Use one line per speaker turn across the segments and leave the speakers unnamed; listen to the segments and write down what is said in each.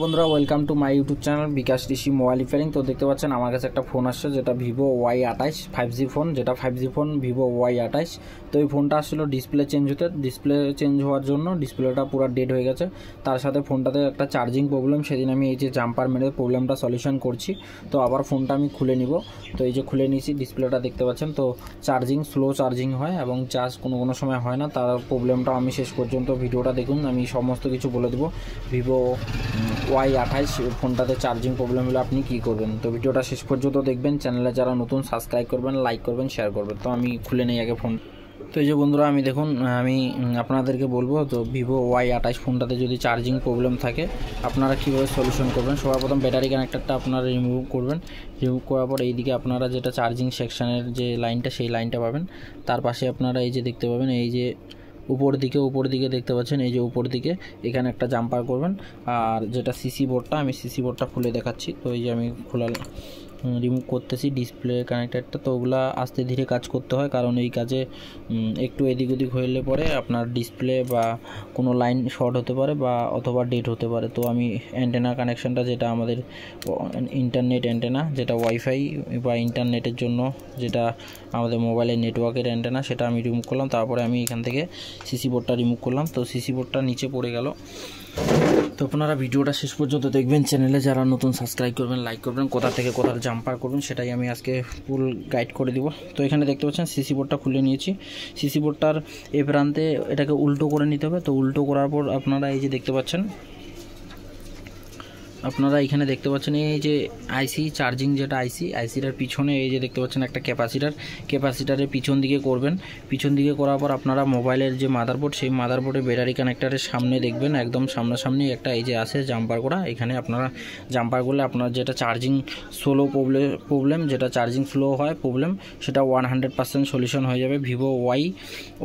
বন্ধুরা welcome to my YouTube channel Bikash Rishi mobile repairing. তো দেখতে পাচ্ছেন আমার কাছে একটা ফোন আসছে যেটা ভিভো Y28 5G ফোন, যেটা 5G ফোন ভিভো Y28। তো এই ফোনটা আসলে ডিসপ্লে চেঞ্জ হওয়ার জন্য ডিসপ্লেটা পুরো ডেড হয়ে গেছে। তার সাথে ফোনটাতে একটা চার্জিং প্রবলেম, সেদিন আমি এই যে জাম্পার মেরে প্রবলেমটা সলিউশন করছি। তো আবার ফোনটা আমি খুলে নিব। তো এই যে খুলে নিয়েছি, ডিসপ্লেটা দেখতে পাচ্ছেন। তো স্লো চার্জিং হয় এবং চার্জ কোনো সময় হয় না। তার প্রবলেমটা আমি শেষ পর্যন্ত ভিডিওটা দেখুন, আমি সমস্ত কিছু বলে দেবো। ভিভো Y28 ফোনটাতে চার্জিং প্রবলেম হলে আপনি কী করবেন, তো ভিডিওটা শেষ পর্যন্ত দেখবেন। চ্যানেলে যারা নতুন সাবস্ক্রাইব করবেন, লাইক করবেন, শেয়ার করবেন। তো আমি খুলে নেই আগে ফোন। তো এই যে বন্ধুরা আমি দেখুন, আমি আপনাদেরকে বলবো, তো ভিভো Y28 ফোনটাতে যদি চার্জিং প্রবলেম থাকে আপনারা কীভাবে সলিউশন করবেন। সবার প্রথম ব্যাটারি কানেক্টারটা আপনারা রিমুভ করবেন। রিমুভ করার পর এইদিকে আপনারা যেটা চার্জিং সেকশানের যে লাইনটা, সেই লাইনটা পাবেন। তার পাশে আপনারা এই যে দেখতে পাবেন, এই যে উপর দিকে দেখতে পাচ্ছেন, এই যে উপর দিকে এখানে একটা জাম্পার করবেন। আর যেটা সিসি বোর্ডটা, আমি সিসি বোর্ডটা খুলে দেখাচ্ছি। তো এই যে আমি রিমুভ করতেছি ডিসপ্লে কানেক্টারটা। তো ওগুলা আস্তে ধীরে কাজ করতে হয়, কারণ এই কাজে একটু এদিক ওদিক হইলে পরে আপনার ডিসপ্লে বা কোনো লাইন শর্ট হতে পারে বা অথবা ডেড হতে পারে। তো আমি অ্যান্টেনা কানেকশানটা, যেটা আমাদের ইন্টারনেট অ্যান্টেনা, যেটা ওয়াইফাই বা ইন্টারনেটের জন্য, যেটা আমাদের মোবাইলের নেটওয়ার্কের অ্যান্টেনা, সেটা আমি রিমুভ করলাম। তারপরে আমি এখান থেকে সিসি বোর্ডটা রিমুভ করলাম। তো সিসি বোর্ডটা নিচে পড়ে গেল। তো আপনারা ভিডিওটা শেষ পর্যন্ত দেখবেন। চ্যানেলে যারা নতুন সাবস্ক্রাইব করবেন, লাইক করবেন, কোথা থেকে কোথার জাম্পার করবেন সেটাই আমি আজকে ফুল গাইড করে দিব। তো এখানে দেখতে পাচ্ছেন সিসি বোর্ডটা খুলে নিয়েছি। সিসি বোর্ডটার এ প্রান্তে এটাকে উল্টো করে নিতে হবে। তো উল্টো করার পর আপনারা এই যে দেখতে পাচ্ছেন, আপনারা এখানে দেখতে পাচ্ছেন এই যে আইসি চার্জিং, যেটা আইসিটার পিছনে এই যে দেখতে পাচ্ছেন একটা ক্যাপাসিটারের পিছন দিকে করবেন। পিছন দিকে করার পর আপনারা মোবাইলের যে মাদারবোর্ড, সেই মাদারবোর্ডে ব্যাটারি কানেক্টারের সামনে দেখবেন, একদম সামনাসামনি একটা এই যে আছে জাম্পার করা। এখানে আপনারা জাম্পার করলে আপনার যেটা চার্জিং স্লো প্রবলেম, যেটা চার্জিং স্লো হয় প্রবলেম, সেটা 100% সলিউশন হয়ে যাবে। ভিভো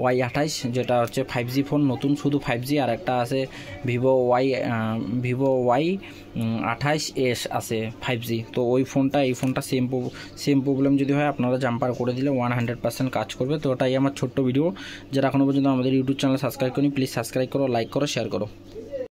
Y28 যেটা হচ্ছে 5G ফোন, নতুন শুধু 5G। আর একটা আছে ভিভো Y28s আছে 5G। তো এই ফোনটা সেম প্রবলেম যদি হয়, আপনারা জাম্পার করে দিলে 100% কাজ করবে। তো ওটাই আমার ছোট্ট ভিডিও। যারা এখনও পর্যন্ত আমাদের ইউটিউব চ্যানেল সাবস্ক্রাইব করেনি, প্লিজ সাবস্ক্রাইব করো, লাইক করো, শেয়ার করো।